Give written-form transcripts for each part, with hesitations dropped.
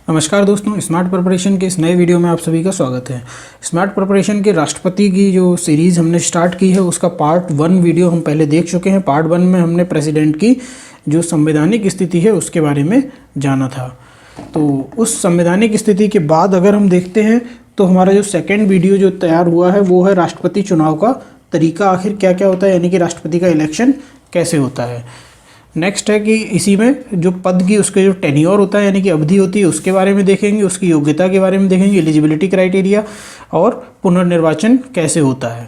नमस्कार दोस्तों, smart preparation के इस नए वीडियो में आप सभी का स्वागत है। स्मार्ट प्रिपरेशन के राष्ट्रपति की जो सीरीज़ हमने स्टार्ट की है उसका पार्ट 1 वीडियो हम पहले देख चुके हैं। पार्ट 1 में हमने प्रेसिडेंट की जो संवैधानिक स्थिति है उसके बारे में जाना था। तो उस संवैधानिक स्थिति के बाद अगर हम देखते हैं तो हमारा जो सेकेंड वीडियो जो तैयार हुआ है वो है राष्ट्रपति चुनाव का तरीका आखिर क्या क्या होता है, यानी कि राष्ट्रपति का इलेक्शन कैसे होता है। नेक्स्ट है कि इसी में जो पद की उसके जो टेन्योर होता है यानी कि अवधि होती है उसके बारे में देखेंगे, उसकी योग्यता के बारे में देखेंगे, एलिजिबिलिटी क्राइटेरिया और पुनर्निर्वाचन कैसे होता है।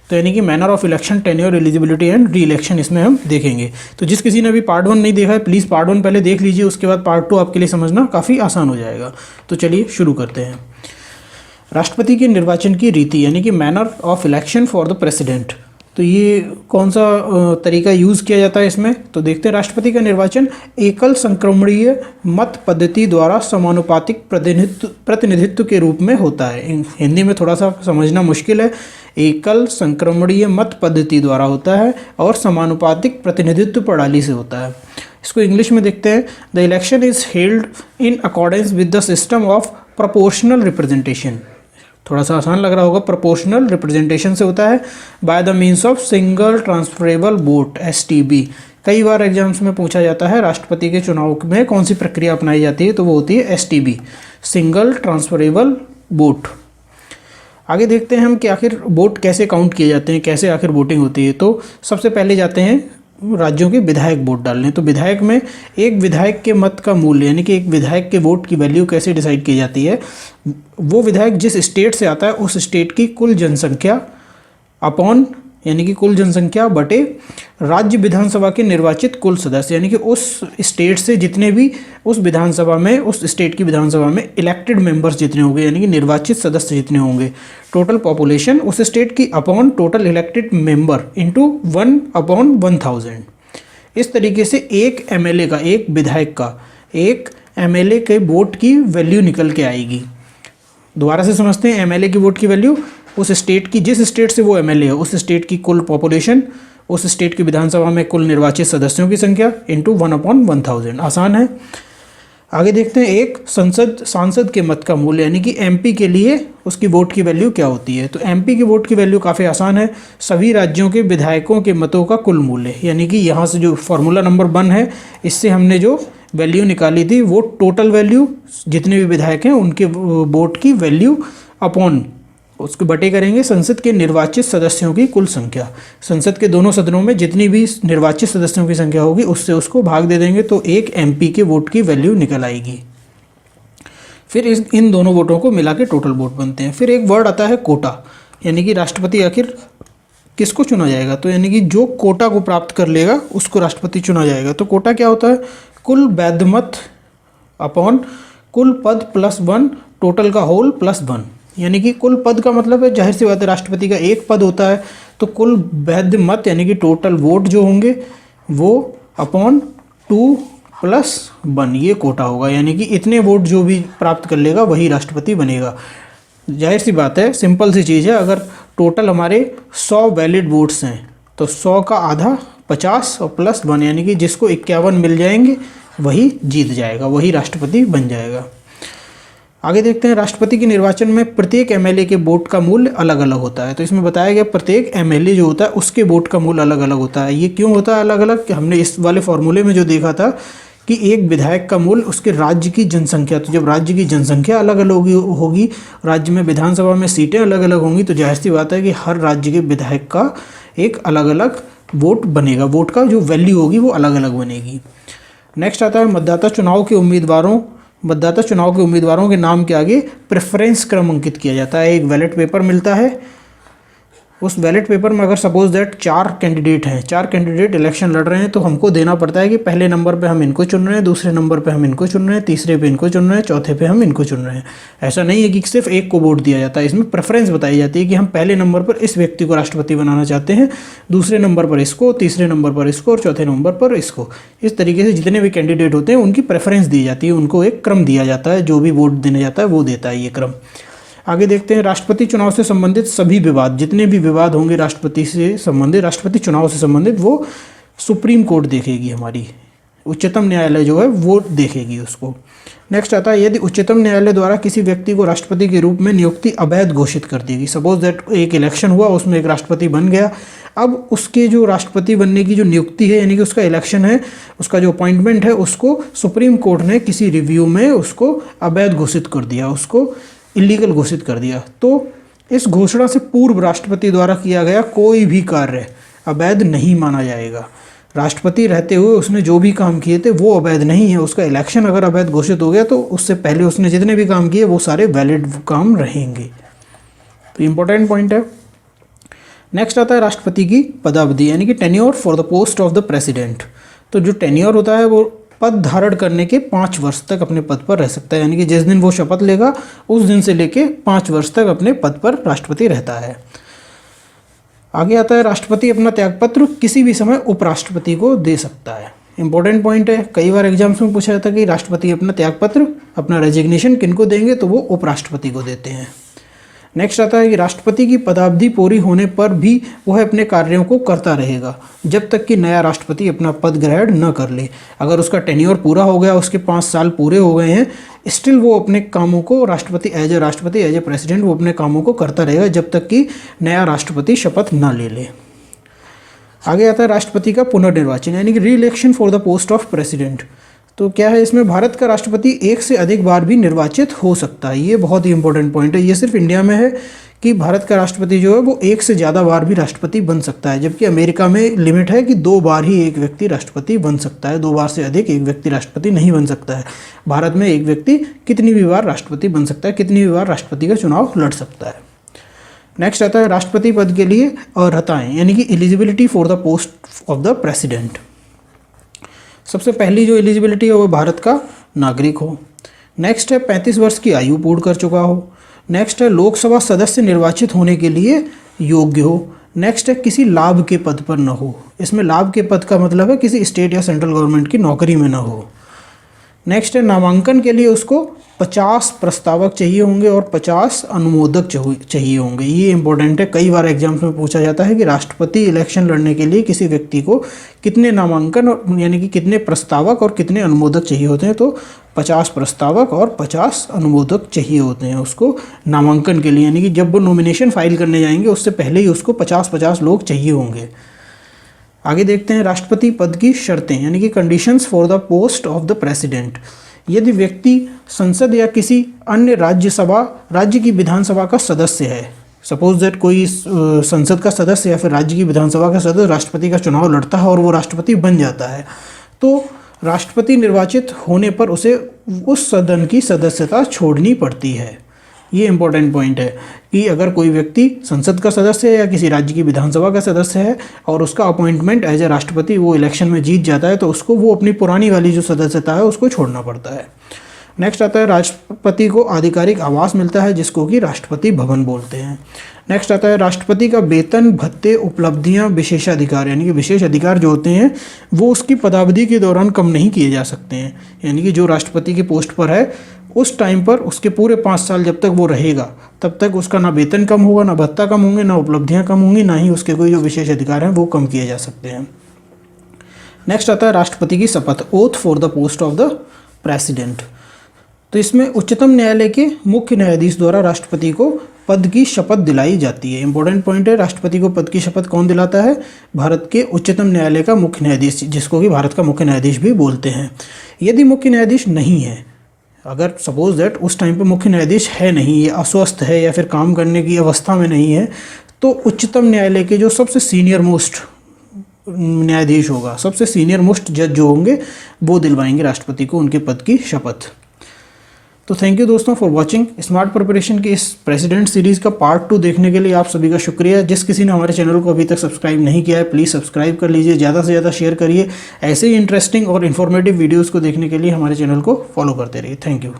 तो यानी कि manner of election, tenure, eligibility and re election इसमें हम देखेंगे। तो जिस किसी ने अभी पार्ट 1 नहीं देखा है प्लीज़ पार्ट 1 पहले देख लीजिए, उसके बाद पार्ट 2 आपके लिए समझना काफ़ी आसान हो जाएगा। तो चलिए शुरू करते हैं। राष्ट्रपति के निर्वाचन की रीति यानी कि manner of election for the president. तो ये कौन सा तरीका यूज़ किया जाता है इसमें, तो देखते हैं। राष्ट्रपति का निर्वाचन एकल संक्रमणीय मत पद्धति द्वारा समानुपातिक प्रतिनिधित्व के रूप में होता है। हिंदी में थोड़ा सा समझना मुश्किल है। एकल संक्रमणीय मत पद्धति द्वारा होता है और समानुपातिक प्रतिनिधित्व प्रणाली से होता है। इसको इंग्लिश में देखते हैं। The election is held in accordance with the system of proportional representation. थोड़ा सा आसान लग रहा होगा, प्रोपोर्शनल रिप्रेजेंटेशन से होता है। By the means of single transferable vote STB। कई बार एग्जाम्स में पूछा जाता है राष्ट्रपति के चुनाव में कौन सी प्रक्रिया अपनाई जाती है, तो वो होती है STB, सिंगल ट्रांसफरेबल वोट। आगे देखते हैं हम कि आखिर वोट कैसे काउंट किए जाते हैं, कैसे आखिर वोटिंग होती है। तो सबसे पहले जाते हैं राज्यों के विधायक वोट डालने। तो विधायक में एक विधायक के मत का मूल्य यानी कि एक विधायक के वोट की वैल्यू कैसे डिसाइड की जाती है। वो विधायक जिस स्टेट से आता है उस स्टेट की कुल जनसंख्या अपॉन यानी कि कुल जनसंख्या बटे राज्य विधानसभा के निर्वाचित कुल सदस्य, यानी कि उस स्टेट से जितने भी उस विधानसभा में, उस स्टेट की विधानसभा में इलेक्टेड मेंबर्स जितने होंगे यानी कि निर्वाचित सदस्य जितने होंगे, टोटल पॉपुलेशन उस स्टेट की upon total elected member into 1/1000। इस तरीके से एक MLA का, एक विधायक का, एक MLA के वोट की वैल्यू निकल के आएगी। दोबारा से समझते हैं। MLA की वोट की वैल्यू उस स्टेट की, जिस स्टेट से वो MLA है उस स्टेट की कुल पॉपुलेशन, उस स्टेट की विधानसभा में कुल निर्वाचित सदस्यों की संख्या इंटू 1/1000। आसान है। आगे देखते हैं एक सांसद के मत का मूल्य यानी कि MP के लिए उसकी वोट की वैल्यू क्या होती है। तो MP की वोट की वैल्यू काफ़ी आसान है। सभी राज्यों के विधायकों के मतों का कुल मूल्य, यानी कि यहाँ से जो फॉर्मूला नंबर 1 है इससे हमने जो वैल्यू निकाली थी वो टोटल वैल्यू, जितने भी विधायक हैं उनके वोट की वैल्यू अपॉन उसको बटे करेंगे संसद के निर्वाचित सदस्यों की कुल संख्या। संसद के दोनों सदनों में जितनी भी निर्वाचित सदस्यों की संख्या होगी उससे उसको भाग दे देंगे तो एक MP के वोट की वैल्यू निकल आएगी। फिर इन दोनों वोटों को मिला के टोटल वोट बनते हैं। फिर एक वर्ड आता है कोटा, यानी कि राष्ट्रपति आखिर किसको चुना जाएगा। तो यानी कि जो कोटा को प्राप्त कर लेगा उसको राष्ट्रपति चुना जाएगा। तो कोटा क्या होता है, कुल वैध मत अपॉन कुल पद +1 टोटल का होल +1। यानी कि कुल पद का मतलब है, जाहिर सी बात है राष्ट्रपति का एक पद होता है तो कुल वैध मत यानी कि टोटल वोट जो होंगे वो अपॉन 2 + 1 ये कोटा होगा। यानी कि इतने वोट जो भी प्राप्त कर लेगा वही राष्ट्रपति बनेगा। जाहिर सी बात है, सिंपल सी चीज़ है। अगर टोटल हमारे 100 वैलिड वोट्स हैं तो 100 का आधा 50 और +1 यानी कि जिसको 51 मिल जाएंगे वही जीत जाएगा, वही राष्ट्रपति बन जाएगा। आगे देखते हैं राष्ट्रपति के निर्वाचन में प्रत्येक MLA के वोट का मूल्य अलग अलग होता है। तो इसमें बताया गया प्रत्येक MLA जो होता है उसके वोट का मूल्य अलग अलग होता है। ये क्यों होता है अलग अलग, हमने इस वाले फॉर्मूले में जो देखा था कि एक विधायक का मूल्य उसके राज्य की जनसंख्या, तो जब राज्य की जनसंख्या अलग अलग होगी, राज्य में विधानसभा में सीटें अलग अलग होंगी तो जाहिर सी बात है कि हर राज्य के विधायक का एक अलग अलग वोट बनेगा, वोट का जो वैल्यू होगी वो अलग अलग बनेगी। नेक्स्ट आता है मतदाता चुनाव के उम्मीदवारों के नाम के आगे प्रेफरेंस क्रम अंकित किया जाता है। एक बैलेट पेपर मिलता है, उस बैलेट पेपर में अगर सपोज दैट 4 कैंडिडेट हैं, 4 कैंडिडेट इलेक्शन लड़ रहे हैं तो हमको देना पड़ता है कि पहले नंबर पे हम इनको चुन रहे हैं, दूसरे नंबर पे हम इनको चुन रहे हैं, तीसरे पे इनको चुन रहे हैं, चौथे पे हम इनको चुन रहे हैं। ऐसा नहीं है कि सिर्फ एक को वोट दिया जाता है, इसमें प्रेफरेंस बताई जाती है कि हम पहले नंबर पर इस व्यक्ति को राष्ट्रपति बनाना चाहते हैं, दूसरे नंबर पर इसको, तीसरे नंबर पर इसको और चौथे नंबर पर इसको। इस तरीके से जितने भी कैंडिडेट होते हैं उनकी प्रेफरेंस दी जाती है, उनको एक क्रम दिया जाता है, जो भी वोट देने जाता है वो देता है ये क्रम। आगे देखते हैं राष्ट्रपति चुनाव से संबंधित सभी विवाद, जितने भी विवाद होंगे राष्ट्रपति से संबंधित, राष्ट्रपति चुनाव से संबंधित, वो सुप्रीम कोर्ट देखेगी, हमारी उच्चतम न्यायालय जो है वो देखेगी उसको। नेक्स्ट आता है, यदि उच्चतम न्यायालय द्वारा किसी व्यक्ति को राष्ट्रपति के रूप में नियुक्ति अवैध घोषित कर दी गई। सपोज दैट एक इलेक्शन हुआ, उसमें एक राष्ट्रपति बन गया, अब उसके जो राष्ट्रपति बनने की जो नियुक्ति है, यानी कि उसका इलेक्शन है, उसका जो अपॉइंटमेंट है, उसको सुप्रीम कोर्ट ने किसी रिव्यू में उसको अवैध घोषित कर दिया, उसको इलीगल घोषित कर दिया। तो इस घोषणा से पूर्व राष्ट्रपति द्वारा किया गया कोई भी कार्य अवैध नहीं माना जाएगा। राष्ट्रपति रहते हुए उसने जो भी काम किए थे वो अवैध नहीं है। उसका इलेक्शन अगर अवैध घोषित हो गया तो उससे पहले उसने जितने भी काम किए वो सारे वैलिड काम रहेंगे। तो इम्पोर्टेंट पॉइंट है। नेक्स्ट आता है राष्ट्रपति की पदावधि, यानी कि tenure for the post of the president. तो जो टेन्योर होता है वो पद धारण करने के 5 वर्ष तक अपने पद पर रह सकता है, यानी कि जिस दिन वो शपथ लेगा उस दिन से लेके 5 वर्ष तक अपने पद पर राष्ट्रपति रहता है। आगे आता है, राष्ट्रपति अपना त्यागपत्र किसी भी समय उपराष्ट्रपति को दे सकता है। इंपॉर्टेंट पॉइंट है, कई बार एग्जाम्स में पूछा जाता है कि राष्ट्रपति अपना त्यागपत्र, अपना रेजिग्नेशन किनको देंगे, तो वो उपराष्ट्रपति को देते हैं। नेक्स्ट आता है कि राष्ट्रपति की पदावधि पूरी होने पर भी वह अपने कार्यों को करता रहेगा जब तक कि नया राष्ट्रपति अपना पद ग्रहण न कर ले। अगर उसका टेन्योर पूरा हो गया, उसके 5 साल पूरे हो गए हैं, स्टिल वो अपने कामों को राष्ट्रपति एज ए प्रेसिडेंट वो अपने कामों को करता रहेगा जब तक कि नया राष्ट्रपति शपथ न ले ले। आगे आता है राष्ट्रपति का पुनर्निर्वाचन, यानी कि री election for the post of president. तो क्या है, इसमें भारत का राष्ट्रपति 1 से अधिक बार भी निर्वाचित हो सकता है। ये बहुत ही इंपॉर्टेंट पॉइंट है। ये सिर्फ इंडिया में है कि भारत का राष्ट्रपति जो है वो 1 से ज़्यादा बार भी राष्ट्रपति बन सकता है, जबकि अमेरिका में लिमिट है कि 2 बार ही एक व्यक्ति राष्ट्रपति बन सकता है। 2 बार से अधिक एक व्यक्ति राष्ट्रपति नहीं बन सकता है। भारत में एक व्यक्ति कितनी भी बार राष्ट्रपति बन सकता है, कितनी भी बार राष्ट्रपति का चुनाव लड़ सकता है। नेक्स्ट आता है राष्ट्रपति पद के लिए अर्हताएँ, यानी कि eligibility for the post of the president. सबसे पहली जो एलिजिबिलिटी है वो भारत का नागरिक हो। नेक्स्ट है 35 वर्ष की आयु पूर्ण कर चुका हो। नेक्स्ट है लोकसभा सदस्य निर्वाचित होने के लिए योग्य हो। नेक्स्ट है किसी लाभ के पद पर न हो। इसमें लाभ के पद का मतलब है किसी स्टेट या सेंट्रल गवर्नमेंट की नौकरी में न हो। नेक्स्ट है नामांकन के लिए उसको 50 प्रस्तावक चाहिए होंगे और 50 अनुमोदक चाहिए होंगे। ये इंपॉर्टेंट है, कई बार एग्जाम्स में पूछा जाता है कि राष्ट्रपति इलेक्शन लड़ने के लिए किसी व्यक्ति को कितने नामांकन यानी कि कितने प्रस्तावक और कितने अनुमोदक चाहिए होते हैं। तो 50 प्रस्तावक और 50 अनुमोदक चाहिए होते हैं उसको नामांकन के लिए, यानी कि जब वो नॉमिनेशन फाइल करने जाएंगे उससे पहले ही उसको 50-50 लोग चाहिए होंगे। आगे देखते हैं राष्ट्रपति पद की शर्तें, यानी कि conditions for the post of the president. यदि व्यक्ति संसद या किसी अन्य राज्य की विधानसभा का सदस्य है, सपोज दैट कोई संसद का सदस्य या फिर राज्य की विधानसभा का सदस्य राष्ट्रपति का चुनाव लड़ता है और वो राष्ट्रपति बन जाता है, तो राष्ट्रपति निर्वाचित होने पर उसे उस सदन की सदस्यता छोड़नी पड़ती है। ये इंपॉर्टेंट पॉइंट है कि अगर कोई व्यक्ति संसद का सदस्य है या किसी राज्य की विधानसभा का सदस्य है और उसका अपॉइंटमेंट एज ए राष्ट्रपति वो इलेक्शन में जीत जाता है, तो उसको वो अपनी पुरानी वाली जो सदस्यता है उसको छोड़ना पड़ता है। नेक्स्ट आता है राष्ट्रपति को आधिकारिक आवास मिलता है जिसको कि राष्ट्रपति भवन बोलते हैं। नेक्स्ट आता है राष्ट्रपति का वेतन, भत्ते, उपलब्धियां, विशेषाधिकार, यानी कि विशेष अधिकार जो होते हैं वो उसकी पदावधि के दौरान कम नहीं किए जा सकते हैं। यानी कि जो राष्ट्रपति की पोस्ट पर है उस टाइम पर उसके पूरे 5 साल जब तक वो रहेगा तब तक उसका ना वेतन कम होगा, ना भत्ता कम होंगे, ना उपलब्धियां कम होंगी, ना ही उसके कोई जो विशेष अधिकार हैं वो कम किए जा सकते हैं। नेक्स्ट आता है राष्ट्रपति की शपथ, oath for the post of the president. तो इसमें उच्चतम न्यायालय के मुख्य न्यायाधीश द्वारा राष्ट्रपति को पद की शपथ दिलाई जाती है। इंपॉर्टेंट पॉइंट है, राष्ट्रपति को पद की शपथ कौन दिलाता है? भारत के उच्चतम न्यायालय का मुख्य न्यायाधीश, जिसको कि भारत का मुख्य न्यायाधीश भी बोलते हैं। यदि मुख्य न्यायाधीश नहीं है, अगर सपोज दैट उस टाइम पे मुख्य न्यायाधीश है नहीं, या अस्वस्थ है या फिर काम करने की अवस्था में नहीं है, तो उच्चतम न्यायालय के जो सबसे सीनियर मोस्ट न्यायाधीश होगा, सबसे सीनियर मोस्ट जज जो होंगे, वो दिलवाएंगे राष्ट्रपति को उनके पद की शपथ। तो थैंक यू दोस्तों फॉर वॉचिंग। स्मार्ट प्रिपरेशन की इस प्रेसिडेंट सीरीज़ का पार्ट 2 देखने के लिए आप सभी का शुक्रिया। जिस किसी ने हमारे चैनल को अभी तक सब्सक्राइब नहीं किया है, प्लीज़ सब्सक्राइब कर लीजिए, ज़्यादा से ज़्यादा शेयर करिए। ऐसे ही इंटरेस्टिंग और इन्फॉर्मेटिव वीडियोज़ को देखने के लिए हमारे चैनल को फॉलो करते रहिए। Thank you.